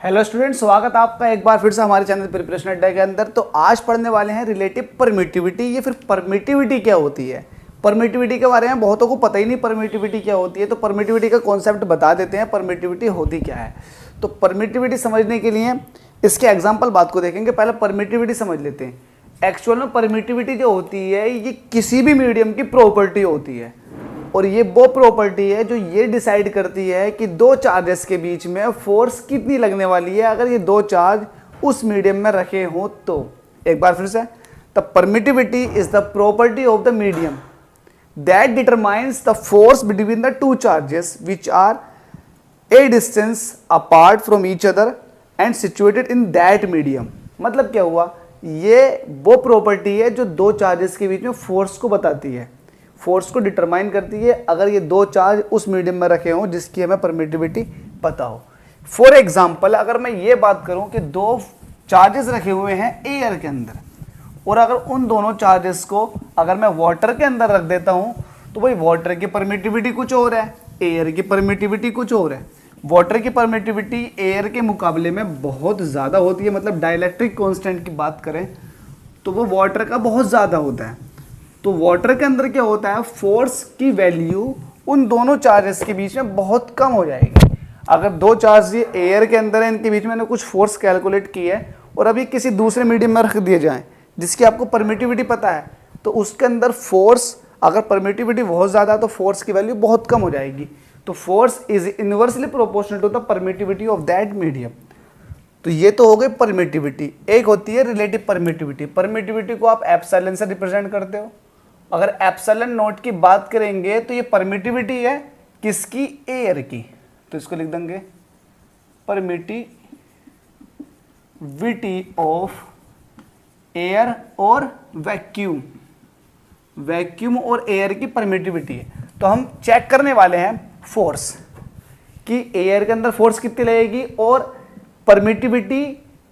Hello student, स्वागत है आपका एक बार फिर से हमारे चैनल प्रिपरेशन अड्डा के अंदर। तो आज पढ़ने वाले हैं रिलेटिव परमिटिविटी। ये फिर परमिटिविटी क्या होती है। परमिटिविटी के बारे में बहुतों को पता ही नहीं परमिटिविटी क्या होती है। तो परमिटिविटी का कॉन्सेप्ट बता देते हैं, परमिटिविटी होती क्या है। तो परमिटिविटी समझने के लिए इसके एग्जाम्पल बात को देखेंगे। पहले परमिटिविटी समझ लेते हैं। एक्चुअल में परमिटिविटी जो होती है ये किसी भी मीडियम की प्रॉपर्टी होती है, और ये वो प्रॉपर्टी है जो ये डिसाइड करती है कि दो चार्जेस के बीच में फोर्स कितनी लगने वाली है अगर ये दो चार्ज उस मीडियम में रखे हों तो। एक बार फिर से, the permittivity is the property of the medium that determines the force between the two charges which are a distance apart from each other and situated in that medium. मतलब क्या हुआ, ये वो प्रॉपर्टी है जो दो चार्जेस के बीच में फोर्स को बताती है, फोर्स को डिटरमाइन करती है अगर ये दो चार्ज उस मीडियम में रखे हों जिसकी हमें परमिटिविटी पता हो। फॉर एग्जांपल, अगर मैं ये बात करूं कि दो चार्जेस रखे हुए हैं एयर के अंदर, और अगर उन दोनों चार्जेस को अगर मैं वाटर के अंदर रख देता हूं तो भाई वाटर की परमिटिविटी कुछ और है, एयर की परमिटिविटी कुछ और है। वाटर की परमिटिविटी एयर के मुकाबले में बहुत ज़्यादा होती है, मतलब डाइलेक्ट्रिक कॉन्स्टेंट की बात करें तो वो वाटर का बहुत ज़्यादा होता है। तो वाटर के अंदर क्या होता है, फोर्स की वैल्यू उन दोनों चार्जेस के बीच में बहुत कम हो जाएगी। अगर दो चार्ज ये एयर के अंदर है, इनके बीच में मैंने कुछ फोर्स कैलकुलेट की है और अभी किसी दूसरे मीडियम में रख दिए जाएं जिसकी आपको परमिटिविटी पता है, तो उसके अंदर फोर्स अगर परमिटिविटी बहुत ज़्यादा है तो फोर्स की वैल्यू बहुत कम हो जाएगी। तो force is inversely proportional to the permittivity of that medium. तो ये तो हो गई परमिटिविटी। एक होती है रिलेटिव परमिटिविटी। परमिटिविटी को आप एप्सिलॉन से रिप्रेजेंट करते हो। अगर एप्सिलॉन नॉट की बात करेंगे तो ये परमिटिविटी है किसकी, एयर की। तो इसको लिख देंगे परमिटिविटी ऑफ एयर और वैक्यूम। वैक्यूम और एयर की परमिटिविटी है। तो हम चेक करने वाले हैं फोर्स कि एयर के अंदर फोर्स कितनी लगेगी और परमिटिविटी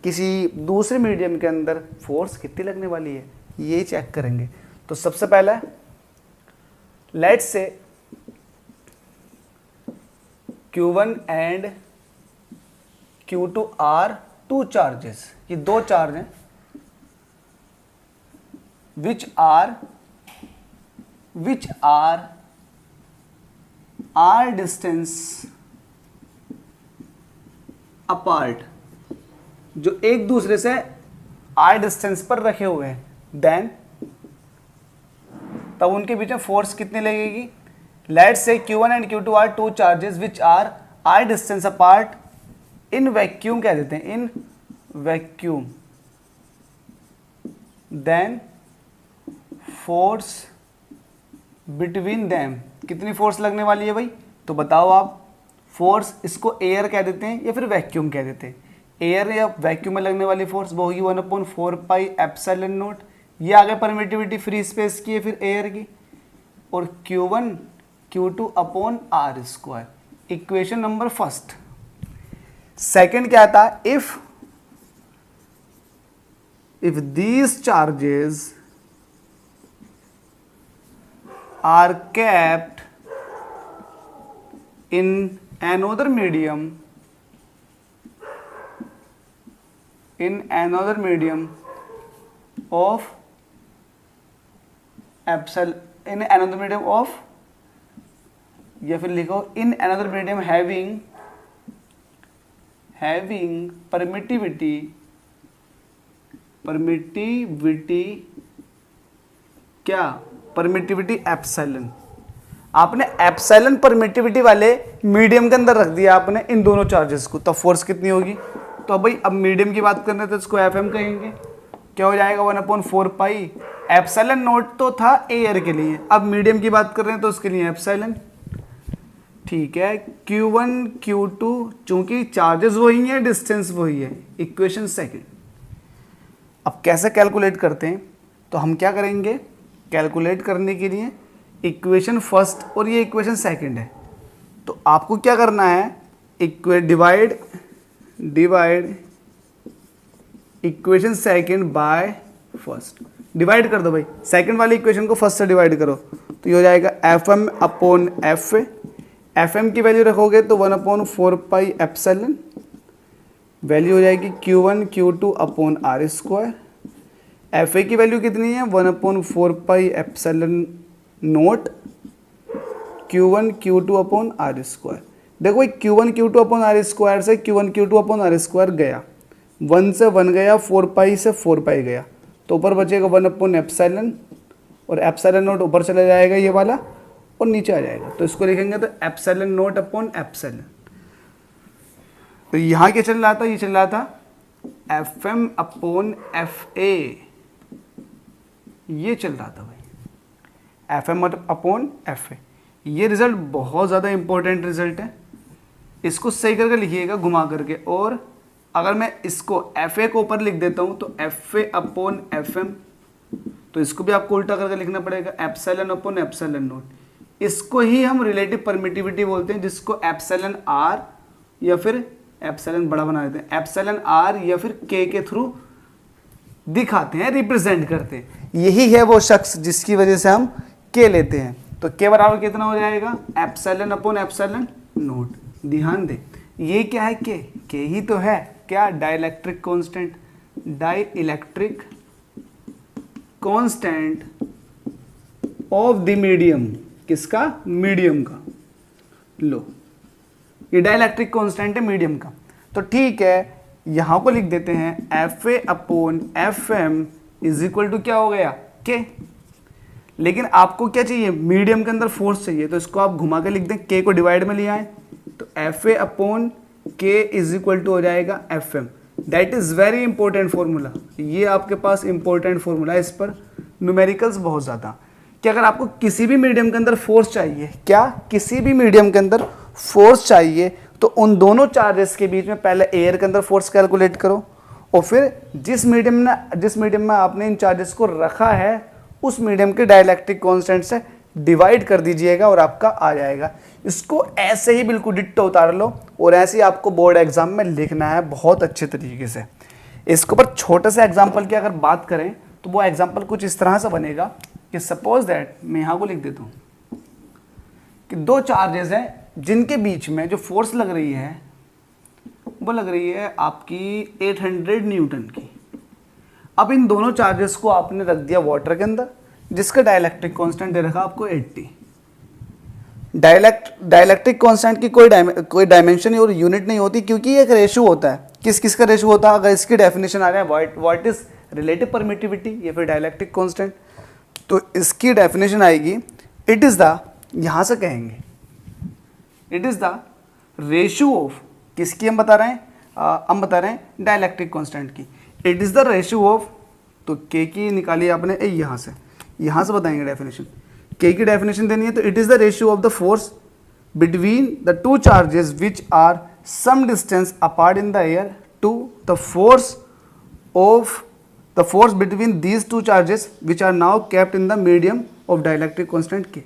किसी दूसरे मीडियम के अंदर फोर्स कितनी लगने वाली है, ये चेक करेंगे। तो सबसे पहला let's say Q1 and Q2 are two charges. ये दो चार्ज हैं विच आर डिस्टेंस अपार्ट, जो एक दूसरे से आर डिस्टेंस पर रखे हुए हैं। देन तब उनके बीच में फोर्स कितनी लगेगी। Let's say Q1 and Q2 are two charges which are distance apart in vacuum, कह देते हैं in vacuum. Then force between them, कितनी फोर्स लगने वाली है भाई, तो बताओ आप। फोर्स इसको एयर कह देते हैं या फिर वैक्यूम कह देते हैं। एयर या वैक्यूम में लगने वाली फोर्स वो होगी 1/4 एप्सिलॉन नॉट। ये आगे परमिटिविटी फ्री स्पेस की है फिर एयर की, और Q1 Q2 upon R square. Equation number first. Second क्या था, if these charges are kept in another medium of in another medium of, या फिर लिखो in another medium having permittivity क्या, परमिटिविटी एप्सिलॉन। आपने एप्सिलॉन परमिटिविटी वाले medium के अंदर रख दिया आपने इन दोनों चार्जेस को, तो फोर्स कितनी होगी। तो अब भाई अब मीडियम की बात करने तो इसको FM कहेंगे। क्या हो जाएगा 1/4 एप्सिलॉन नॉट तो था एयर के लिए, अब मीडियम की बात कर रहे हैं तो उसके लिए एप्सिलॉन। ठीक है, Q1 Q2 चूंकि चार्जेस वही हैं डिस्टेंस वही है। Equation second. अब कैसे कैलकुलेट करते हैं, तो हम क्या करेंगे, कैलकुलेट करने के लिए इक्वेशन फर्स्ट और ये इक्वेशन सेकंड है। तो आपको क्या करना है, divide equation second by first. Divide कर दो भाई, सेकंड वाली इक्वेशन को फर्स्ट से डिवाइड करो तो ये हो जाएगा FM अपॉन एफ। FM की वैल्यू रखोगे तो 1/4 पाई एप्सिलॉन वैल्यू हो जाएगी Q1 Q2 upon R square. F A की वैल्यू कितनी है 1/4 epsilon naught Q1 Q2 upon R square. देखो भाई Q1 Q2 upon R square से Q1 Q2 upon R square गया, 1 से 1 गया, 4 से 4 गया, तो ऊपर बचेगा 1/एप्सिलॉन और एप्सिलॉन नोट ऊपर चला जाएगा ये वाला और नीचे आ जाएगा, तो इसको लिखेंगे तो एप्सिलॉन नोट अपॉन एप्सिलॉन। तो यहाँ क्या चल रहा था, ये चल रहा था FM अपॉन FA, ये चल रहा था भाई FM अपॉन FA। ये रिजल्ट बहुत ज़्यादा इंपॉर्टेंट रिजल्ट है, इसको सही करके लिखिएगा घुमा करके। और अगर मैं इसको FA को ऊपर लिख देता हूँ तो FA अपॉन FM, तो इसको भी आपको उल्टा करके लिखना पड़ेगा एप्सिलॉन अपॉन एप्सिलॉन नोट। इसको ही हम रिलेटिव परमिटिविटी बोलते हैं, जिसको एप्सिलॉन R या फिर एप्सिलॉन बड़ा बना देते हैं, एप्सिलॉन R या फिर K के थ्रू दिखाते हैं, रिप्रेजेंट करते हैं। यही है वो शख्स जिसकी वजह से हम K लेते हैं। तो K बराबर कितना हो जाएगा एप्सिलॉन अपॉन एप्सिलॉन नोट। ध्यान दे ये क्या है K ही तो है क्या, dielectric constant, dielectric constant of the medium, किसका, मीडियम का। लो ये डाइलेक्ट्रिक कांस्टेंट है मीडियम का। तो ठीक है, यहां को लिख देते हैं FA upon FM is equal to क्या हो गया K। लेकिन आपको क्या चाहिए, मीडियम के अंदर फोर्स चाहिए, तो इसको आप घुमा के लिख दें, K को डिवाइड में ले आए तो FA upon K is equal to हो जाएगा FM। That is very important formula, ये आपके पास इंपॉर्टेंट फॉर्मूला है, इस पर न्यूमेरिकल्स बहुत ज़्यादा। कि अगर आपको किसी भी मीडियम के अंदर फोर्स चाहिए, क्या किसी भी मीडियम के अंदर फोर्स चाहिए, तो उन दोनों चार्जेस के बीच में पहले एयर के अंदर फोर्स कैलकुलेट करो और फिर जिस मीडियम में आपने इन चार्जेस को रखा है उस मीडियम के डाइलेक्ट्रिक कांस्टेंट से डिवाइड कर दीजिएगा और आपका आ जाएगा। इसको ऐसे ही बिल्कुल डिट्टो उतार लो और ऐसे ही आपको बोर्ड एग्जाम में लिखना है बहुत अच्छे तरीके से। इसके ऊपर छोटे से एग्जाम्पल की अगर बात करें तो वो एग्जाम्पल कुछ इस तरह से बनेगा कि सपोज दैट, मैं यहाँ को लिख देता हूँ कि दो चार्जेस हैं जिनके बीच में जो फोर्स लग रही है वो लग रही है आपकी 800 न्यूटन की। अब इन दोनों चार्जेस को आपने रख दिया वाटर के अंदर, जिसका डाइलेक्ट्रिक कांस्टेंट दे रखा आपको 80। डाइलेक्ट्रिक कांस्टेंट की कोई डायमेंशन और यूनिट नहीं होती, क्योंकि एक रेशो होता है। किस का रेशो होता है, अगर इसकी डेफिनेशन आ रहा है व्हाट इज रिलेटिव परमिटिविटी या फिर डाइलेक्ट्रिक कांस्टेंट, तो इसकी डेफिनेशन आएगी इट इज द, यहां से कहेंगे it is the ratio of, किसकी हम बता रहे हैं डाइलेक्ट्रिक कांस्टेंट की। It is the ratio of, तो K की निकाली आपने यहां से बताएंगे डेफिनेशन। K की डेफिनेशन देनी है तो it is the ratio of the force between the two charges which are some distance apart in the air to the force between these two charges which are now kept in the medium of dielectric constant K।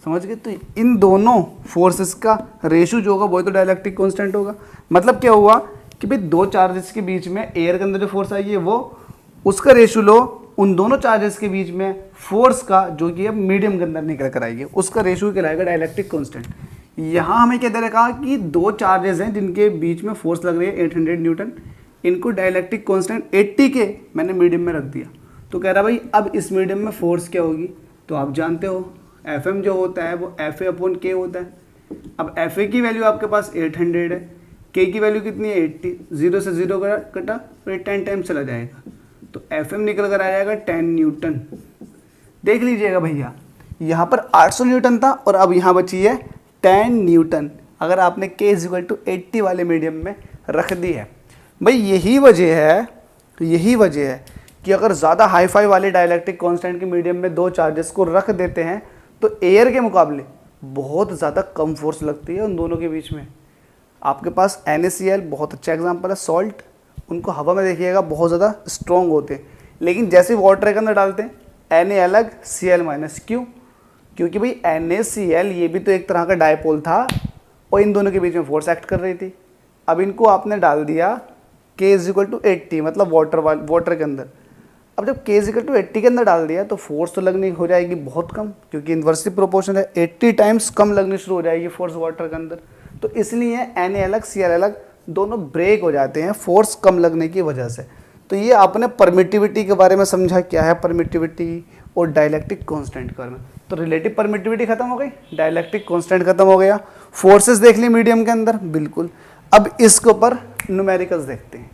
समझ गए, तो इन दोनों forces का ratio जो होगा वही तो dielectric constant होगा। मतलब क्या हुआ कि भाई दो चार्जेस के बीच में एयर के अंदर जो फोर्स आई है वो उसका रेशियो लो, उन दोनों चार्जेस के बीच में फोर्स का जो कि अब मीडियम के अंदर निकल कर आएगी उसका रेशियो कहलाएगा डाइलेक्ट्रिक कांस्टेंट। यहाँ हमें क्या दे रखा कि दो चार्जेस हैं जिनके बीच में फोर्स लग रही है 800 न्यूटन, इनको डाइलेक्ट्रिक कांस्टेंट 80 के मैंने मीडियम में रख दिया। तो कह रहा भाई अब इस मीडियम में फोर्स क्या होगी, तो आप जानते हो FM जो होता है वो FA अपॉन K होता है। अब FA की वैल्यू आपके पास 800 है, K की वैल्यू कितनी है 80, 0 से 0 कटा फिर 10 टाइम चला जाएगा तो FM निकल कर आ जाएगा 10 न्यूटन। देख लीजिएगा भैया यहाँ पर 800 न्यूटन था और अब यहाँ बची है 10 न्यूटन, अगर आपने K इक्वल टू 80 वाले मीडियम में रख दी है। भाई यही वजह है कि अगर ज़्यादा हाई फाई वाले डाइलेक्ट्रिक कांस्टेंट के मीडियम में दो चार्जेस को रख देते हैं तो एयर के मुकाबले बहुत ज़्यादा कम फोर्स लगती है उन दोनों के बीच में। आपके पास NaCl बहुत अच्छा एग्जांपल है, सॉल्ट, उनको हवा में देखिएगा बहुत ज़्यादा स्ट्रॉन्ग होते हैं, लेकिन जैसे वाटर के अंदर डालते हैं Na अलग Cl माइनस, क्योंकि भाई NaCl ये भी तो एक तरह का डायपोल था और इन दोनों के बीच में फोर्स एक्ट कर रही थी। अब इनको आपने डाल दिया K इक्वल टू 80 मतलब वाटर के अंदर। अब जब K इक्वल टू 80 के अंदर डाल दिया तो फोर्स तो लगनी हो जाएगी बहुत कम, क्योंकि इन्वर्सली प्रोपोर्शन है, 80 टाइम्स कम लगनी शुरू हो जाएगी फोर्स वाटर के अंदर। तो इसलिए Na अलग Cl अलग दोनों ब्रेक हो जाते हैं फोर्स कम लगने की वजह से। तो ये आपने परमिटिविटी के बारे में समझा, क्या है परमिटिविटी और डाइलेक्ट्रिक कांस्टेंट के बारे में। तो रिलेटिव परमिटिविटी खत्म हो गई, डाइलेक्ट्रिक कांस्टेंट खत्म हो गया, फोर्सेस देख ली मीडियम के अंदर, बिल्कुल। अब इसके ऊपर न्यूमेरिकल्स देखते हैं।